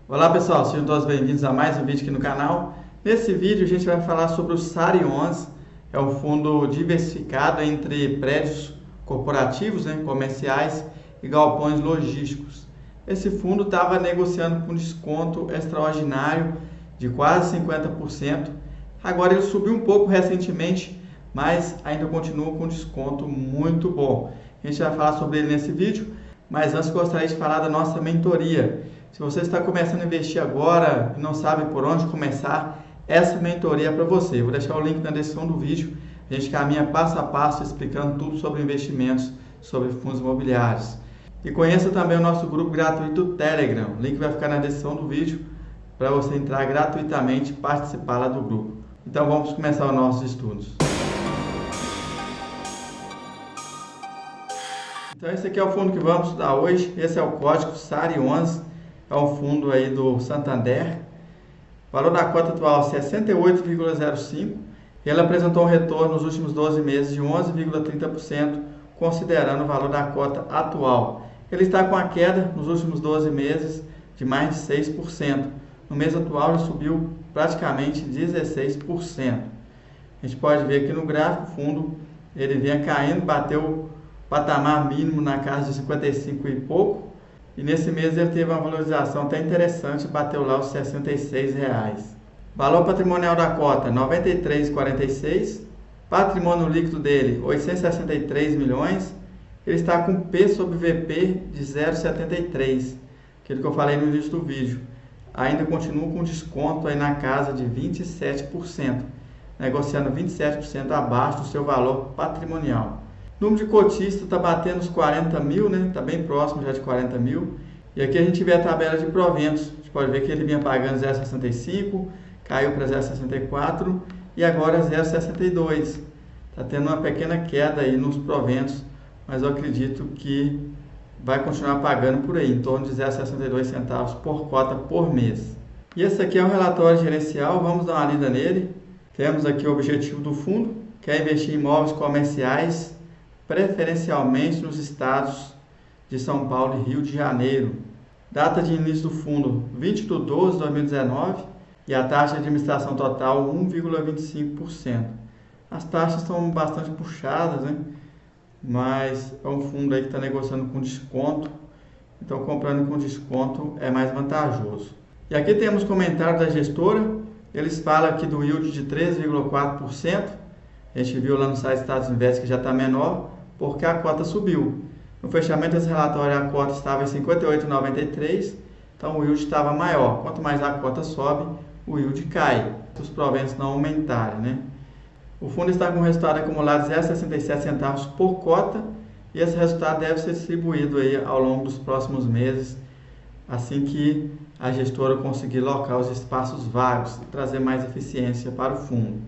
Olá pessoal, sejam todos bem-vindos a mais um vídeo aqui no canal. Nesse vídeo a gente vai falar sobre o SARI 11, é um fundo diversificado entre prédios corporativos, comerciais e galpões logísticos. Esse fundo estava negociando com desconto extraordinário de quase 50%. Agora ele subiu um pouco recentemente, mas ainda continua com desconto muito bom. A gente vai falar sobre ele nesse vídeo, mas antes gostaria de falar da nossa mentoria. Se você está começando a investir agora e não sabe por onde começar, essa mentoria é para você. Eu vou deixar o link na descrição do vídeo. A gente caminha passo a passo explicando tudo sobre investimentos, sobre fundos imobiliários. E conheça também o nosso grupo gratuito do Telegram. O link vai ficar na descrição do vídeo para você entrar gratuitamente e participar lá do grupo. Então vamos começar os nossos estudos. Então esse aqui é o fundo que vamos estudar hoje. Esse é o código SARI 11. É um fundo aí do Santander. O valor da cota atual é 68,05. Ele apresentou um retorno nos últimos 12 meses de 11,30%, considerando o valor da cota atual. Ele está com a queda nos últimos 12 meses de mais de 6%. No mês atual ele subiu praticamente 16%. A gente pode ver aqui no gráfico, o fundo ele vinha caindo, bateu o patamar mínimo na casa de 55 e pouco. E nesse mês ele teve uma valorização até interessante, bateu lá os R$ 66. Valor patrimonial da cota, 93,46. Patrimônio líquido dele, 863 milhões. Ele está com P sobre VP de 0,73, aquilo que eu falei no início do vídeo. Ainda continua com desconto aí na casa de 27%, negociando 27% abaixo do seu valor patrimonial. O número de cotistas está batendo os 40 mil, está bem próximo já de 40 mil. E aqui a gente vê a tabela de proventos. A gente pode ver que ele vinha pagando 0,65, caiu para 0,64 e agora 0,62. Está tendo uma pequena queda aí nos proventos, mas eu acredito que vai continuar pagando por aí, em torno de 0,62 centavos por cota por mês. E esse aqui é o relatório gerencial, vamos dar uma lida nele. Temos aqui o objetivo do fundo, que é investir em imóveis comerciais, preferencialmente nos estados de São Paulo e Rio de Janeiro. Data de início do fundo 20/12/2019 e a taxa de administração total 1,25%. As taxas estão bastante puxadas, mas é um fundo aí que está negociando com desconto, então comprando com desconto é mais vantajoso. E aqui temos comentário da gestora, eles falam aqui do yield de 13,4%. A gente viu lá no site Status Invest que já está menor, porque a cota subiu. No fechamento desse relatório a cota estava em 58,93, então o yield estava maior. Quanto mais a cota sobe, o yield cai, se os proventos não aumentarem. O fundo está com resultado acumulado de 0,67 centavos por cota, e esse resultado deve ser distribuído aí ao longo dos próximos meses, assim que a gestora conseguir locar os espaços vagos e trazer mais eficiência para o fundo.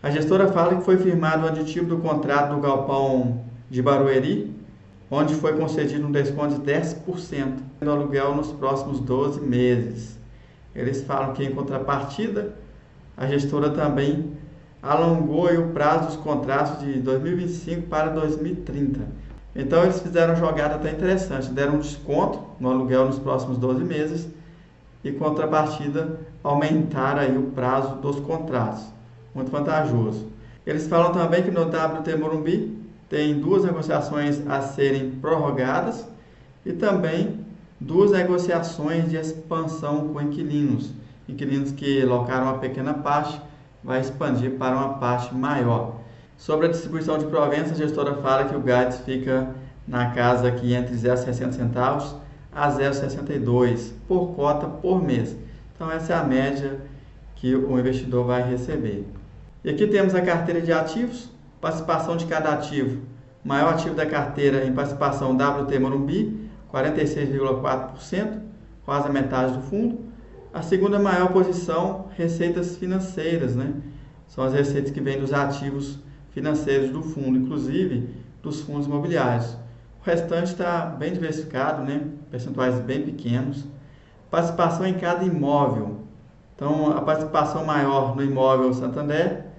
A gestora fala que foi firmado o aditivo do contrato do galpão de Barueri, onde foi concedido um desconto de 10% no aluguel nos próximos 12 meses. Eles falam que, em contrapartida, a gestora também alongou o prazo dos contratos de 2025 para 2030. Então, eles fizeram uma jogada até interessante, deram um desconto no aluguel nos próximos 12 meses e, em contrapartida, aumentaram aí o prazo dos contratos. Muito vantajoso. Eles falam também que no WT Morumbi tem 2 negociações a serem prorrogadas e também 2 negociações de expansão com inquilinos. Inquilinos que locaram uma pequena parte, vai expandir para uma parte maior. Sobre a distribuição de proventos, a gestora fala que o guidance fica na casa aqui entre 0,60 centavos a 0,62 por cota por mês. Então essa é a média que o investidor vai receber. E aqui temos a carteira de ativos, participação de cada ativo. O maior ativo da carteira em participação WT Morumbi, 46,4%, quase a metade do fundo. A segunda maior posição, receitas financeiras, São as receitas que vêm dos ativos financeiros do fundo, inclusive dos fundos imobiliários. O restante está bem diversificado, Percentuais bem pequenos. Participação em cada imóvel. Então, a participação maior no imóvel Santander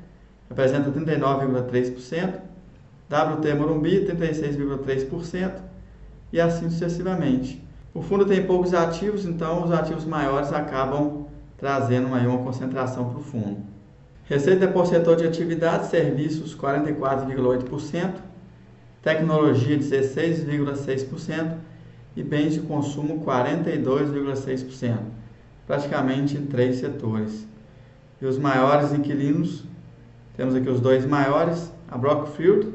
representa 39,3%, WT Morumbi 36,3% e assim sucessivamente. O fundo tem poucos ativos, então os ativos maiores acabam trazendo aí uma concentração para o fundo. Receita por setor de atividades, serviços 44,8%, tecnologia 16,6% e bens de consumo 42,6%, praticamente em 3 setores. E os maiores inquilinos, temos aqui os dois maiores, a Brookfield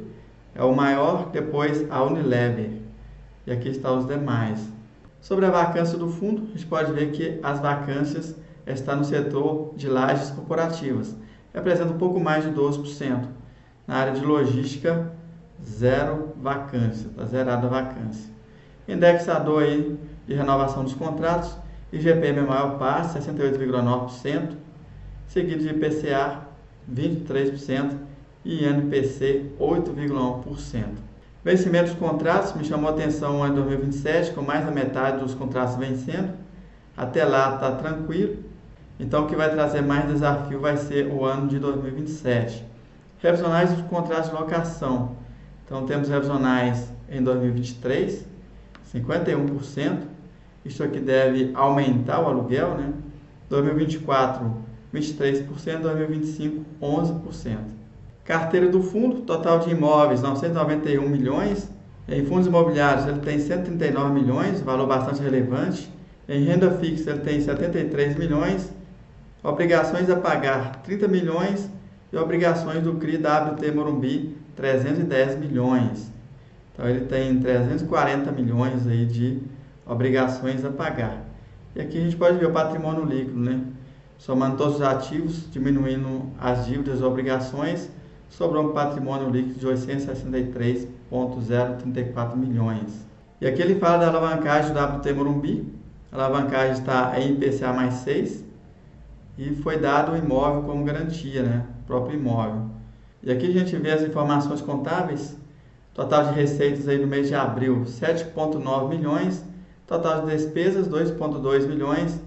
é o maior, depois a Unilever, e aqui estão os demais. Sobre a vacância do fundo, a gente pode ver que as vacâncias estão no setor de lajes corporativas, representa um pouco mais de 12%. Na área de logística, zero vacância, está zerada a vacância. Indexador aí de renovação dos contratos, IGPM é maior parte, 68,9%, seguido de IPCA, 23% e INPC, 8,1%. Vencimento dos contratos, me chamou a atenção em 2027, com mais da metade dos contratos vencendo. Até lá está tranquilo. Então, o que vai trazer mais desafio vai ser o ano de 2027. Revisionais dos contratos de locação. Então, temos revisionais em 2023, 51%. Isso aqui deve aumentar o aluguel, né? 2024, 23%. 2025, 11%. Carteira do fundo, total de imóveis, 991 milhões. Em fundos imobiliários, ele tem 139 milhões, valor bastante relevante. Em renda fixa, ele tem 73 milhões. Obrigações a pagar, 30 milhões. E obrigações do CRI WT Morumbi, 310 milhões. Então, ele tem 340 milhões aí de obrigações a pagar. E aqui a gente pode ver o patrimônio líquido, né? Somando todos os ativos, diminuindo as dívidas e obrigações, sobrou um patrimônio líquido de 863,034 milhões. E aqui ele fala da alavancagem do WT Morumbi. A alavancagem está em IPCA mais 6 e foi dado o imóvel como garantia, né? O próprio imóvel. E aqui a gente vê as informações contábeis. Total de receitas aí no mês de abril, 7,9 milhões. Total de despesas, 2,2 milhões.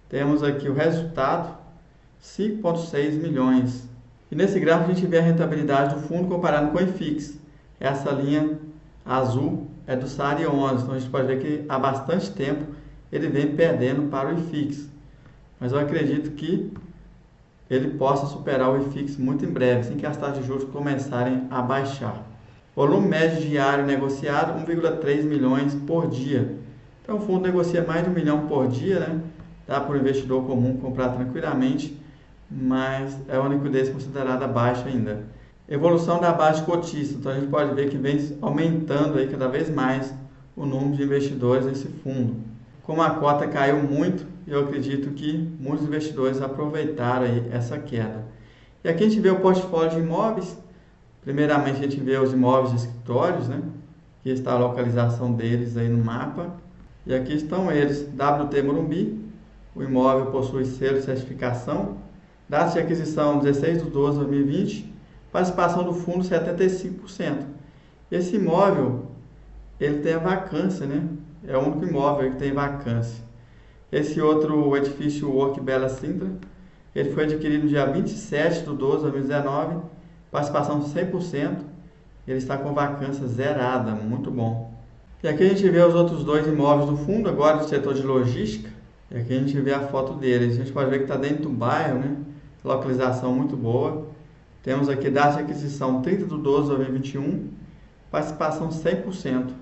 Temos aqui o resultado, 5,6 milhões. E nesse gráfico a gente vê a rentabilidade do fundo comparado com o IFIX. Essa linha azul é do SARI 11, então a gente pode ver que há bastante tempo ele vem perdendo para o IFIX. Mas eu acredito que ele possa superar o IFIX muito em breve, assim que as taxas de juros começarem a baixar. Volume médio diário negociado, 1,3 milhões por dia. Então o fundo negocia mais de 1 milhão por dia, né? Dá para o investidor comum comprar tranquilamente, mas é uma liquidez considerada baixa ainda. Evolução da base cotista, então a gente pode ver que vem aumentando aí cada vez mais o número de investidores nesse fundo. Como a cota caiu muito, eu acredito que muitos investidores aproveitaram aí essa queda. E aqui a gente vê o portfólio de imóveis. Primeiramente a gente vê os imóveis de escritórios, né? Aqui está a localização deles aí no mapa. E aqui estão eles, WT Morumbi. O imóvel possui selo de certificação. Data de aquisição 16/12/2020. Participação do fundo 75%. Esse imóvel, ele tem a vacância, né? É o único imóvel que tem vacância. Esse outro edifício Work Bela Sintra, ele foi adquirido no dia 27/12/2019. Participação 100%. Ele está com vacância zerada, muito bom. E aqui a gente vê os outros dois imóveis do fundo, agora do setor de logística. E aqui a gente vê a foto deles. A gente pode ver que está dentro do bairro, né? Localização muito boa. Temos aqui data de aquisição 30/12/2021. Participação 100%.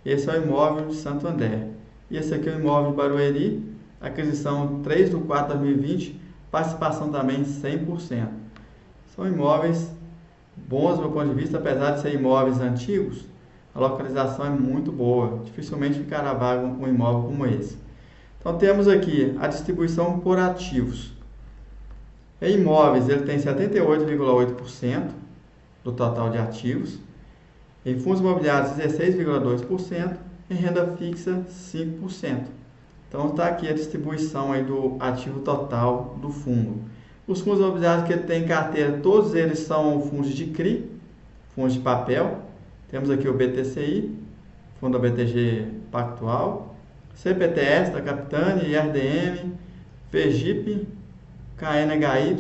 Esse é o imóvel de Santo André. E esse aqui é o imóvel de Barueri. Aquisição 3/4/2020. Participação também 100%. São imóveis bons do meu ponto de vista, apesar de serem imóveis antigos. A localização é muito boa. Dificilmente ficará vago um imóvel como esse. Então temos aqui a distribuição por ativos. Em imóveis ele tem 78,8% do total de ativos. Em fundos imobiliários 16,2%. Em renda fixa 5%. Então está aqui a distribuição aí do ativo total do fundo. Os fundos imobiliários que ele tem em carteira, todos eles são fundos de CRI, fundos de papel. Temos aqui o BTCI, fundo da BTG Pactual, CPTS da Capitânia, IRDM, FEGIP, KNHY,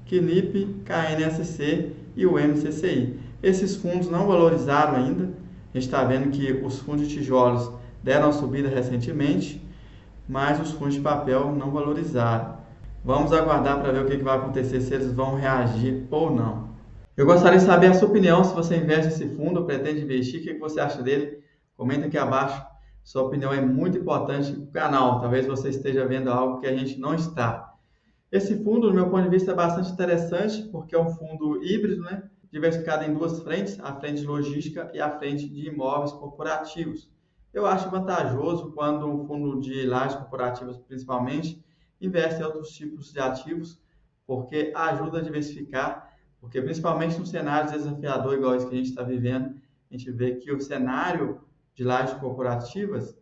KNIP, KNSC e o MCCI. Esses fundos não valorizaram ainda. A gente está vendo que os fundos de tijolos deram uma subida recentemente, mas os fundos de papel não valorizaram. Vamos aguardar para ver o que vai acontecer, se eles vão reagir ou não. Eu gostaria de saber a sua opinião, se você investe nesse fundo ou pretende investir, o que você acha dele? Comenta aqui abaixo, sua opinião é muito importante para o canal, talvez você esteja vendo algo que a gente não está. Esse fundo, do meu ponto de vista, é bastante interessante, porque é um fundo híbrido, né? Diversificado em duas frentes, a frente de logística e a frente de imóveis corporativos. Eu acho vantajoso quando um fundo de lajes corporativas, principalmente, investe em outros tipos de ativos, porque ajuda a diversificar, porque principalmente no cenário desafiador igual esse que a gente está vivendo, a gente vê que o cenário de lajes corporativas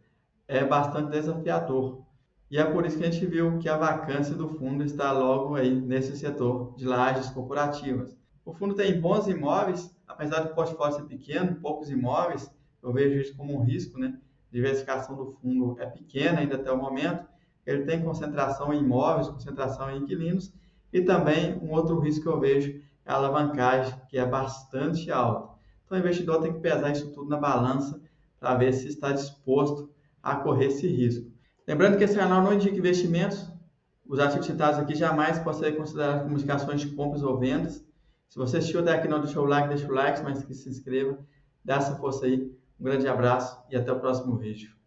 é bastante desafiador. E é por isso que a gente viu que a vacância do fundo está logo aí nesse setor de lajes corporativas. O fundo tem bons imóveis, apesar do portfólio ser pequeno, poucos imóveis, eu vejo isso como um risco, né? A diversificação do fundo é pequena ainda até o momento. Ele tem concentração em imóveis, concentração em inquilinos, e também um outro risco que eu vejo é a alavancagem, que é bastante alta. Então o investidor tem que pesar isso tudo na balança para ver se está disposto a correr esse risco. Lembrando que esse canal não indica investimentos, os ativos citados aqui jamais podem ser considerados como indicações de compras ou vendas. Se você assistiu até aqui, não deixou o like, deixa o like, mas que se inscreva, dá essa força aí. Um grande abraço e até o próximo vídeo.